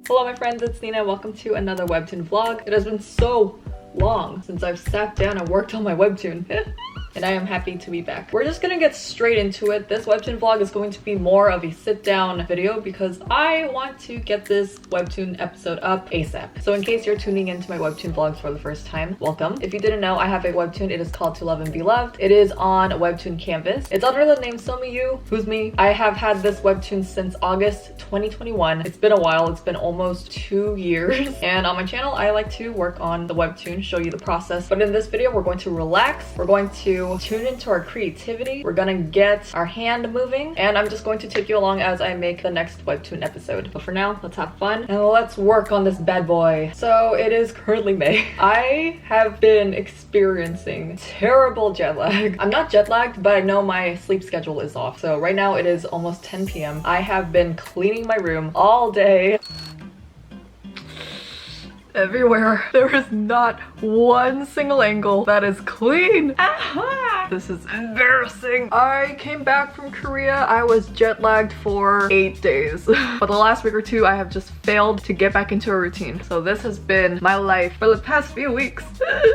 Hello my friends, it's Nina. Welcome to another Webtoon vlog. It has been so long since I've sat down and worked on my Webtoon. And I am happy to be back. We're just gonna get straight into it. This Webtoon vlog is going to be more of a sit-down video because I want to get this Webtoon episode up ASAP. So in case you're tuning into my Webtoon vlogs for the first time, welcome. If you didn't know, I have a Webtoon. It is called To Love and Be Loved. It is on Webtoon Canvas. It's under the name SOMIYU, who's me. I have had this Webtoon since August 2021. It's been a while. It's been almost 2 years. And on my channel, I like to work on the Webtoon, show you the process. But in this video, we're going to relax. We're going to tune into our creativity. We're gonna get our hand moving, and I'm just going to take you along as I make the next Webtoon episode. But for now, let's have fun and let's work on this bad boy. So it is currently May. I have been experiencing terrible jet lag. I'm not jet lagged, but I know my sleep schedule is off. So right now it is almost 10 p.m. I have been cleaning my room all day. Everywhere. There is not one single angle that is clean. Aha! This is embarrassing. I came back from Korea. I was jet lagged for 8 days. But the last week or two, I have just failed to get back into a routine. So this has been my life for the past few weeks.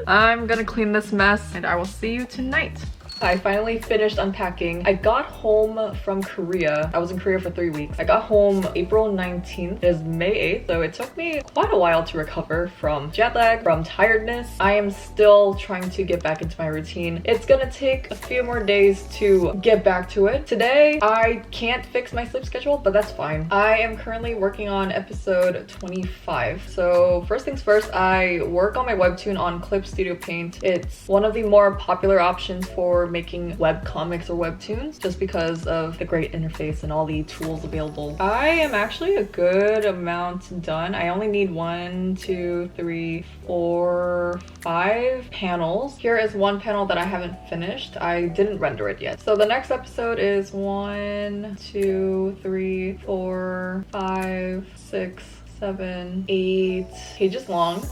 I'm gonna clean this mess and I will see you tonight. I finally finished unpacking. I got home from Korea. I was in Korea for 3 weeks. I got home April 19th. It is May 8th, so it took me quite a while to recover from jet lag, from tiredness. I am still trying to get back into my routine. It's gonna take a few more days to get back to it. Today, I can't fix my sleep schedule, but that's fine. I am currently working on episode 25. So first things first, I work on my Webtoon on Clip Studio Paint. It's one of the more popular options for making web comics or webtoons just because of the great interface and all the tools available. I am actually a good amount done. I only need 1, 2, 3, 4, 5 panels. Here is one panel that I haven't finished. I didn't render it yet. So the next episode is 1, 2, 3, 4, 5, 6, 7, 8 pages long.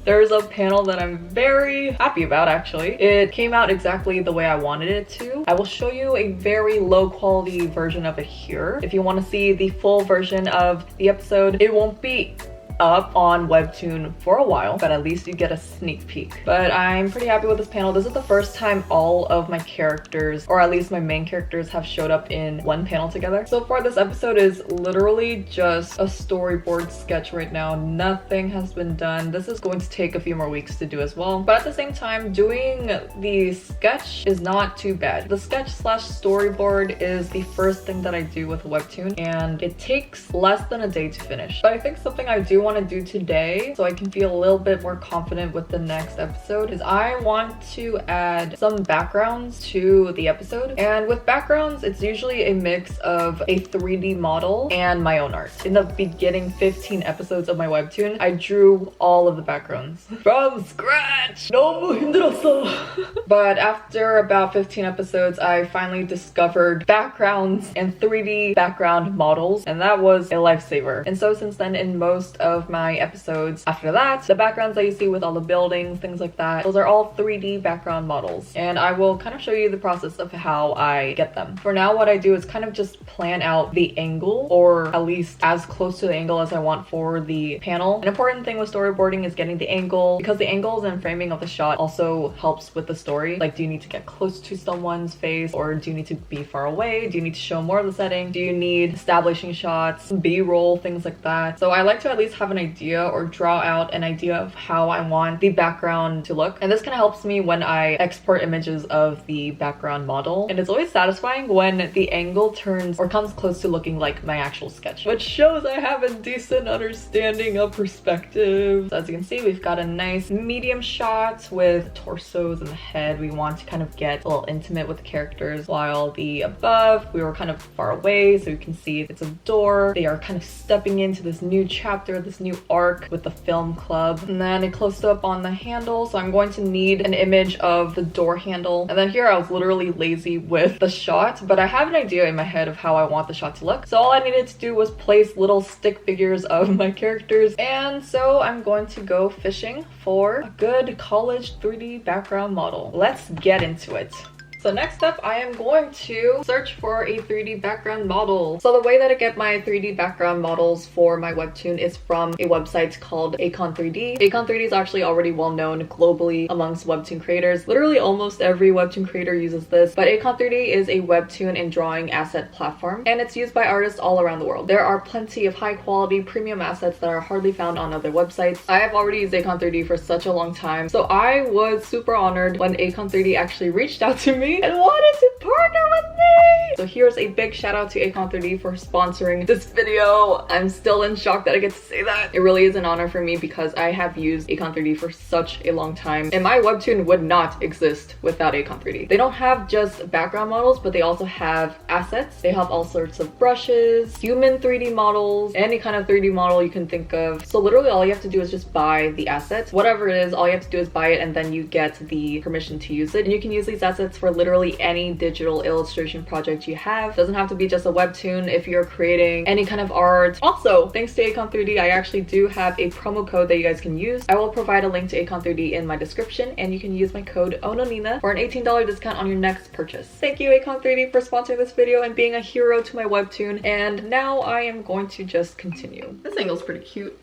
There's a panel that I'm very happy about, actually. It came out exactly the way I wanted it to. I will show you a very low quality version of it here. If you want to see the full version of the episode, it won't be up on Webtoon for a while, but at least you get a sneak peek. But I'm pretty happy with this panel. This is the first time all of my characters, or at least my main characters, have showed up in one panel together. So far, this episode is literally just a storyboard sketch right now. Nothing has been done. This is going to take a few more weeks to do as well. But at the same time, doing the sketch is not too bad. The sketch slash storyboard is the first thing that I do with a Webtoon, and it takes less than a day to finish. But I think something I do want to do today, so I can feel a little bit more confident with the next episode, is I want to add some backgrounds to the episode. And with backgrounds, it's usually a mix of a 3D model and my own art. In the beginning 15 episodes of my Webtoon, I drew all of the backgrounds from scratch. 너무 힘들었어. But after about 15 episodes, I finally discovered backgrounds and 3D background models, and that was a lifesaver. And so since then, in most of my episodes after that, the backgrounds that you see with all the buildings, things like that, those are all 3D background models. And I will kind of show you the process of how I get them. For now, what I do is kind of just plan out the angle, or at least as close to the angle as I want for the panel. An important thing with storyboarding is getting the angle, because the angles and framing of the shot also helps with the story. Like, do you need to get close to someone's face, or do you need to be far away? Do you need to show more of the setting? Do you need establishing shots, B-roll, things like that? So I like to at least have an idea or draw out an idea of how I want the background to look. And this kind of helps me when I export images of the background model. And it's always satisfying when the angle turns or comes close to looking like my actual sketch, which shows I have a decent understanding of perspective. So as you can see, we've got a nice medium shot with torsos and the head. We want to kind of get a little intimate with the characters, while the above, we were kind of far away, so you can see it's a door. They are kind of stepping into this new chapter, this new arc with the film club. And then it closed up on the handle, so I'm going to need an image of the door handle. And then here I was literally lazy with the shot, but I have an idea in my head of how I want the shot to look. So all I needed to do was place little stick figures of my characters. And so I'm going to go fishing for a good college 3D background model. Let's get into it. So next up, I am going to search for a 3D background model. So the way that I get my 3D background models for my webtoon is from a website called ACON3D. ACON3D is actually already well known globally amongst webtoon creators. Literally almost every webtoon creator uses this, but ACON3D is a webtoon and drawing asset platform, and it's used by artists all around the world. There are plenty of high quality premium assets that are hardly found on other websites. I have already used ACON3D for such a long time, so I was super honored when ACON3D actually reached out to me and wanted to partner with me. So here's a big shout out to ACON3D for sponsoring this video. I'm still in shock that I get to say that. It really is an honor for me because I have used ACON3D for such a long time, and my webtoon would not exist without ACON3D. They don't have just background models, but they also have assets. They have all sorts of brushes, human 3D models, any kind of 3D model you can think of. So literally all you have to do is just buy the assets. Whatever it is, all you have to do is buy it and then you get the permission to use it. And you can use these assets for literally any digital illustration project you have. It doesn't have to be just a webtoon if you're creating any kind of art. Also, thanks to ACON3D, I actually do have a promo code that you guys can use. I will provide a link to ACON3D in my description, and you can use my code ONONINA for an $18 discount on your next purchase. Thank you ACON3D for sponsoring this video and being a hero to my webtoon, and now I am going to just continue. This angle's pretty cute.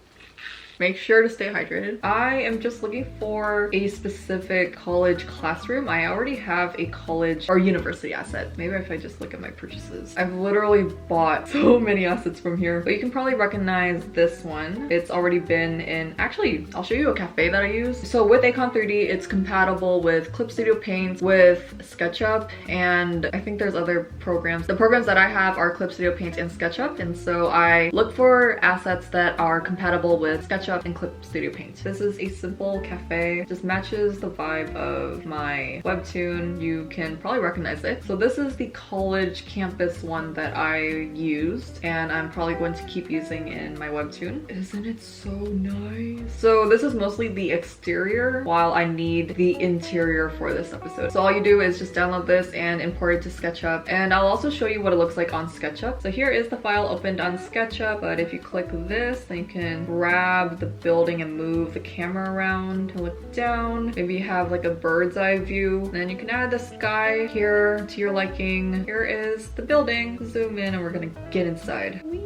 Make sure to stay hydrated. I am just looking for a specific college classroom. I already have a college or university asset. Maybe if I just look at my purchases. I've literally bought so many assets from here, but you can probably recognize this one. It's already been in, actually, I'll show you a cafe that I use. So with ACON3D, it's compatible with Clip Studio Paint, with SketchUp, and I think there's other programs. The programs that I have are Clip Studio Paint and SketchUp, and so I look for assets that are compatible with SketchUp and Clip Studio Paint. This is a simple cafe, just matches the vibe of my webtoon. You can probably recognize it. So this is the college campus one that I used, and I'm probably going to keep using in my webtoon. Isn't it so nice? So this is mostly the exterior, while I need the interior for this episode. So all you do is just download this and import it to SketchUp, and I'll also show you what it looks like on SketchUp. So here is the file opened on SketchUp, but if you click this, then you can grab the building and move the camera around to look down. Maybe you have like a bird's eye view. And then you can add the sky here to your liking. Here is the building. Zoom in and we're gonna get inside. Whee!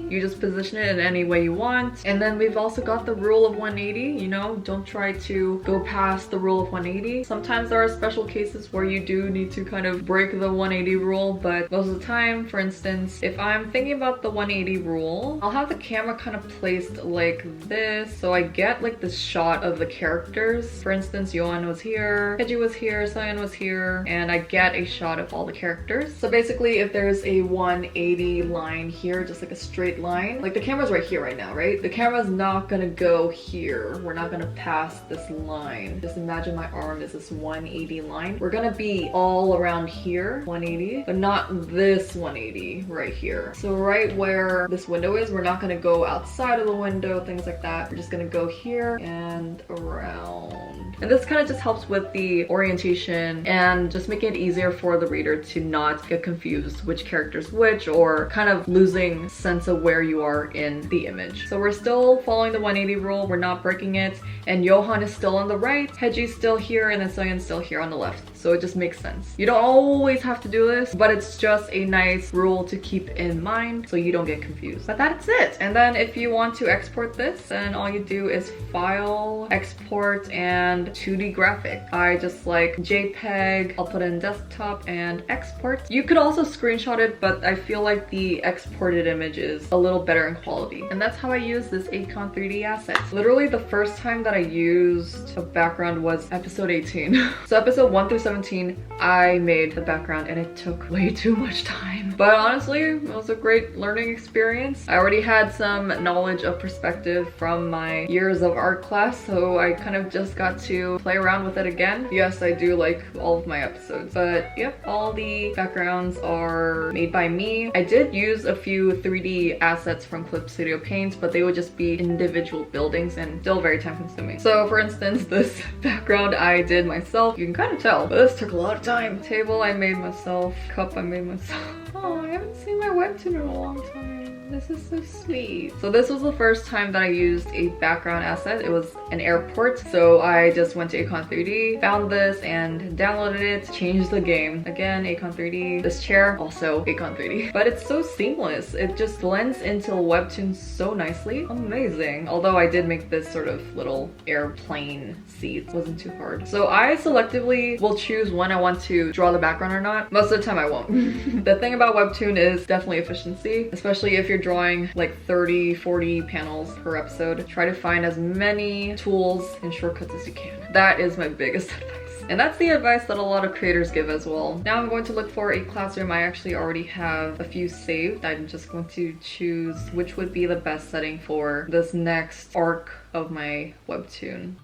You just position it in any way you want. And then we've also got the rule of 180, you know, don't try to go past the rule of 180. Sometimes there are special cases where you do need to kind of break the 180 rule, but most of the time, for instance, if I'm thinking about the 180 rule, I'll have the camera kind of placed like this, so I get like this shot of the characters. For instance, Yohan was here, Keji was here, Soyeon was here, and I get a shot of all the characters. So basically, if there's a 180 line here, just like a straight line, like the camera's right here right now, right? The camera's not gonna go here. We're not gonna pass this line. Just imagine my arm is this 180 line. We're gonna be all around here, 180, but not this 180 right here. So right where this window is, we're not gonna go outside of the window, things like that. We're just gonna go here and around. And this kind of just helps with the orientation and just making it easier for the reader to not get confused which character's which, or kind of losing sense of where you are in the image. So we're still following the 180 rule, we're not breaking it, and Yohan is still on the right, Heji's still here, and then Soyeon's still here on the left. So it just makes sense. You don't always have to do this, but it's just a nice rule to keep in mind so you don't get confused. But that's it. And then if you want to export this, then all you do is File, Export, and 2D Graphic. I just like JPEG, I'll put it in desktop and export. You could also screenshot it, but I feel like the exported image is a little better in quality. And that's how I use this ACON3D asset. Literally the first time that I used a background was episode 18. So episode 1 through 17, I made the background and it took way too much time. But honestly, it was a great learning experience. I already had some knowledge of perspective from my years of art class, so I kind of just got to play around with it again. Yes, I do like all of my episodes, but yep, all the backgrounds are made by me. I did use a few 3D assets from Clip Studio Paint, but they would just be individual buildings and still very time consuming. So for instance, this background I did myself. You can kind of tell, but this took a lot of time. Table I made myself, cup I made myself. Oh, I haven't seen my Webtoon in a long time. This is so sweet. So this was the first time that I used a background asset. It was an airport. So I just went to ACON3D, found this and downloaded it, changed the game. Again, ACON3D. This chair, also ACON3D. But it's so seamless. It just blends into Webtoon so nicely. Amazing. Although I did make this sort of little airplane seat. It wasn't too hard. So I selectively will choose when I want to draw the background or not. Most of the time I won't. The thing about Webtoon is definitely efficiency, especially if you're drawing like 30, 40 panels per episode. Try to find as many tools and shortcuts as you can. That is my biggest advice. And that's the advice that a lot of creators give as well. Now I'm going to look for a classroom. I actually already have a few saved. I'm just going to choose which would be the best setting for this next arc of my Webtoon.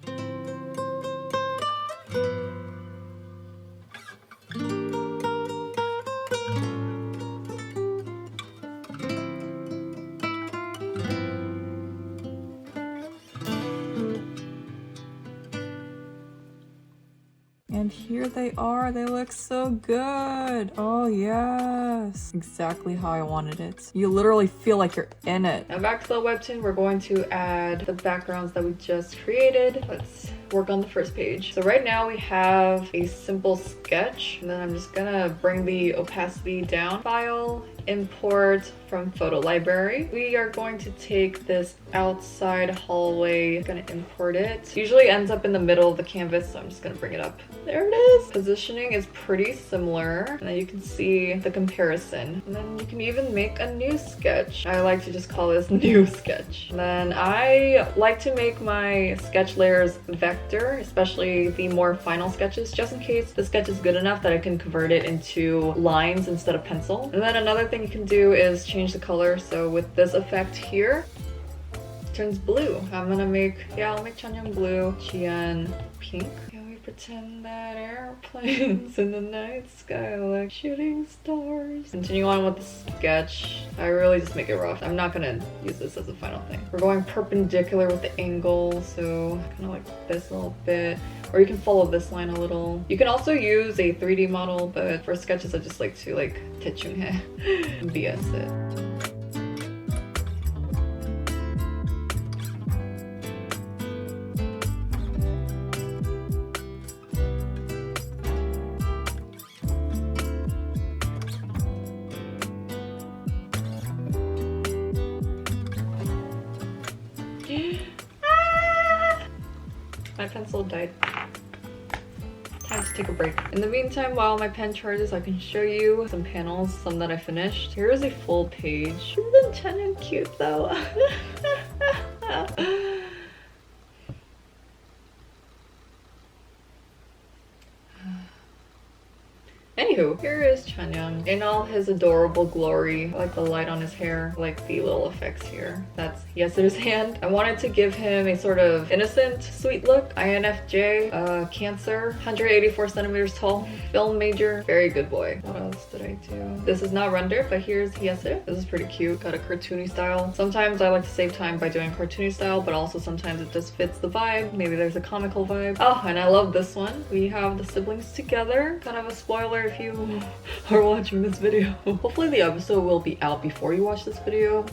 And here they are. They look so good. Oh yes. Exactly how I wanted it. You literally feel like you're in it. Now back to the Webtoon, we're going to add the backgrounds that we just created. Let's work on the first page. So right now we have a simple sketch, and then I'm just gonna bring the opacity down. File, import from photo library. We are going to take this outside hallway, gonna import it. Usually ends up in the middle of the canvas, so I'm just gonna bring it up. There it is. Positioning is pretty similar, and then you can see the comparison. And then you can even make a new sketch. I like to just call this new sketch. And then I like to make my sketch layers vector, especially the more final sketches, just in case the sketch is good enough that I can convert it into lines instead of pencil. And then another thing you can do is change the color. So with this effect here, it turns blue. I'm gonna make, I'll make Chanyeong blue, Jian pink. Can we pretend that airplanes in the night sky like shooting stars? Continue on with the sketch. I really just make it rough. I'm not gonna use this as a final thing. We're going perpendicular with the angle, so kind of like this a little bit. Or you can follow this line a little. You can also use a 3D model, but for sketches I just like to like 대충해 BS it. My pencil died. Time to take a break. In the meantime, while my pen charges, I can show you some panels, some that I finished. Here is a full page. Isn't Chanyeong cute though? Anywho, here is Chanyeong in all his adorable glory. I like the light on his hair, I like the little effects here. That's Yesu's hand. I wanted to give him a sort of innocent, sweet look. INFJ, Cancer, 184 centimeters tall, film major, very good boy. What else did I do? This is not rendered, but here's Yesu. This is pretty cute, got a cartoony style. Sometimes I like to save time by doing cartoony style, but also sometimes it just fits the vibe. Maybe there's a comical vibe. Oh, and I love this one. We have the siblings together. Kind of a spoiler if you are watching this video. Hopefully the episode will be out before you watch this video.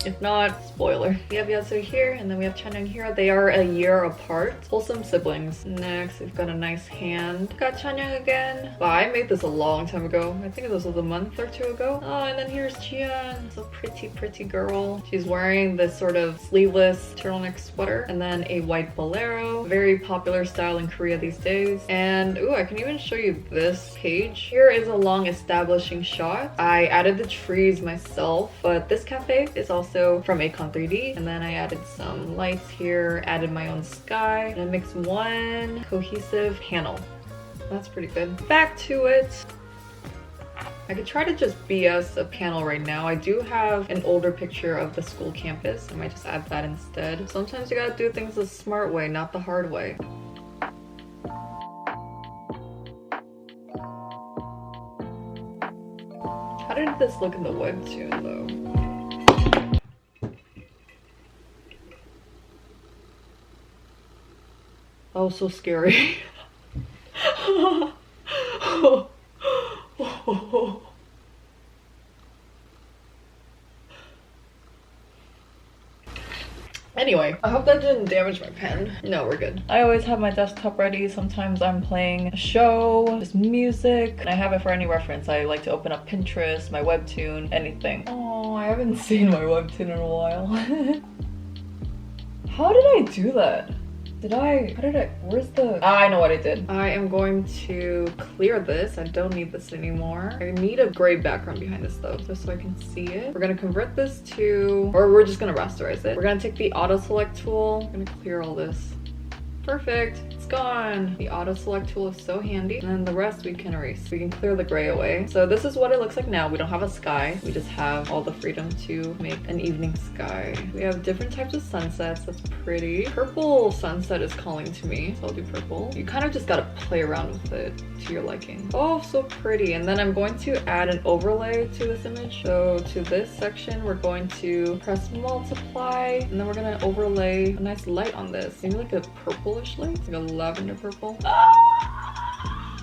If not, spoiler. We have Yesu here, and then we have Chanyeong here. They are a year apart. Wholesome siblings. Next, we've got a nice hand. Got Chanyeong again. Wow, I made this a long time ago. I think this was a month or two ago. Oh, and then here's Jian. So pretty, pretty girl. She's wearing this sort of sleeveless turtleneck sweater, and then a white bolero. Very popular style in Korea these days. And ooh, I can even show you this page. Here is a long establishing shot. I added the trees myself, but this cafe is also from ACON3D, and then I added some lights here, added my own sky, and I mixed one cohesive panel. That's pretty good. Back to it. I could try to just BS a panel right now. I do have an older picture of the school campus. I might just add that instead. Sometimes you gotta do things the smart way, not the hard way. How did this look in the Webtoon though? Oh, so scary. Anyway, I hope that didn't damage my pen. No, we're good. I always have my desktop ready. Sometimes I'm playing a show, just music. And I have it for any reference. I like to open up Pinterest, my Webtoon, anything. Oh, I haven't seen my Webtoon in a while. How did I do that? Where's the... Ah, I know what I did. I am going to clear this. I don't need this anymore. I need a gray background behind this though, just so I can see it. We're gonna convert this to, or we're just gonna rasterize it. We're gonna take the auto select tool. I'm gonna clear all this. Perfect, it's gone. The auto select tool is so handy. And then the rest we can erase. We can clear the gray away. So this is what it looks like now. We don't have a sky. We just have all the freedom to make an evening sky. We have different types of sunsets. That's pretty. Purple sunset is calling to me, so I'll do purple. You kind of just gotta play around with it to your liking. Oh, so pretty. And then I'm going to add an overlay to this image. So to this section, we're going to press multiply, and then we're gonna overlay a nice light on this. Maybe like a purple light, like a lavender purple. Ah,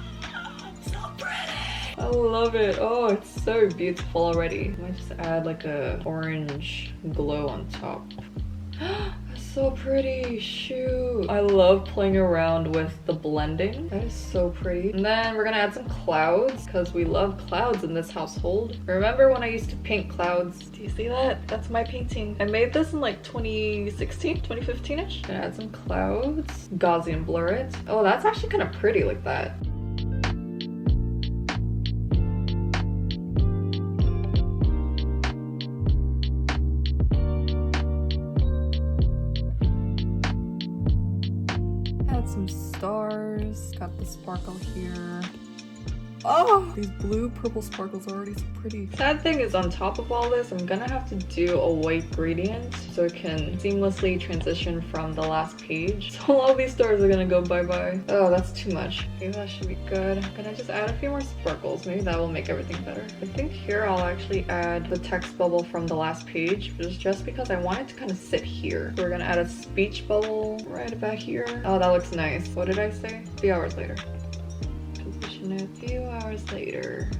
so pretty. I love it. Oh, it's so beautiful already. I might just add like a orange glow on top. That's so pretty. Shoot. I love playing around with the blending. That is so pretty. And then we're gonna add some clouds because we love clouds in this household. Remember when I used to paint clouds? Do you see that? That's my painting. I made this in like 2016, 2015-ish. Gonna add some clouds. Gaussian blur it. Oh, that's actually kind of pretty like that. Some stars, got the sparkle here. Oh, these blue purple sparkles are already so pretty. Sad thing is, on top of all this, I'm gonna have to do a white gradient so it can seamlessly transition from the last page. So all these stars are gonna go bye-bye. Oh, that's too much. Maybe that should be good. I'm gonna just add a few more sparkles. Maybe that will make everything better. I think here I'll actually add the text bubble from the last page, just because I want it to kind of sit here. So we're gonna add a speech bubble right about here. Oh, that looks nice. What did I say? 3 hours later. A few hours later.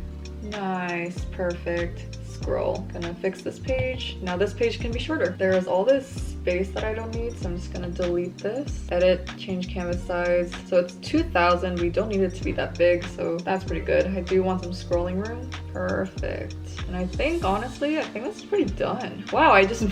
Nice, perfect. Scroll. Gonna fix this page. Now this page can be shorter. There is all this space that I don't need, so I'm just gonna delete this. Edit, change canvas size. So it's 2000. We don't need it to be that big, so that's pretty good. I do want some scrolling room. Perfect. And I think, honestly, I think that's pretty done. Wow, I just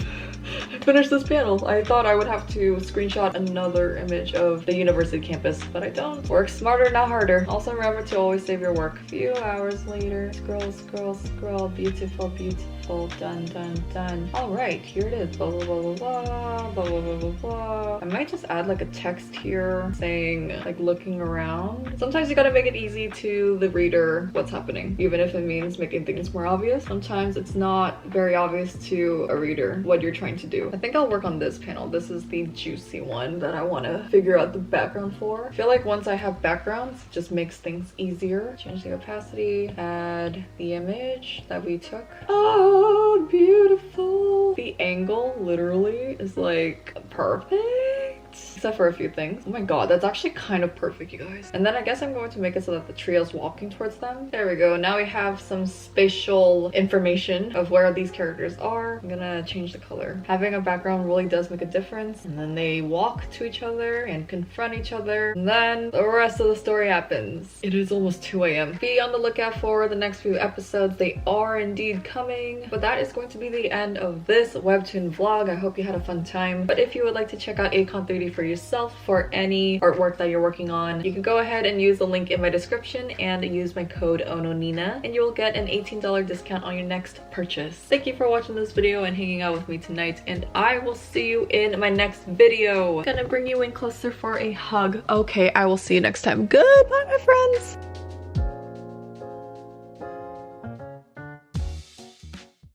finished this panel. I thought I would have to screenshot another image of the university campus, but I don't. Work smarter, not harder. Also remember to always save your work. A few hours later. Scroll, scroll, scroll. Beautiful, beautiful. Done, done, done. All right, here it is. Blah, blah, blah, blah, blah, blah, blah, blah, blah, blah. I might just add like a text here saying like looking around. Sometimes you gotta make it easy to the reader what's happening, even if it means making things more obvious. Sometimes it's not very obvious to a reader what you're trying to do. I think I'll work on this panel. This is the juicy one that I want to figure out the background for. I feel like once I have backgrounds, it just makes things easier. Change the opacity, add the image that we took. Oh, beautiful. The angle literally is like perfect. Except for a few things. Oh my god, that's actually kind of perfect, you guys. And then I guess I'm going to make it so that the trio's walking towards them. There we go. Now we have some spatial information of where these characters are. I'm gonna change the color. Having a background really does make a difference. And then they walk to each other and confront each other. And then the rest of the story happens. It is almost 2 a.m. Be on the lookout for the next few episodes. They are indeed coming. But that is going to be the end of this Webtoon vlog. I hope you had a fun time. But if you would like to check out ACON3D for yourself for any artwork that you're working on, you can go ahead and use the link in my description and use my code ONONINA, and you will get an $18 discount on your next purchase. Thank you for watching this video and hanging out with me tonight, and I will see you in my next video. I'm gonna bring you in closer for a hug. Okay, I will see you next time. Goodbye, my friends.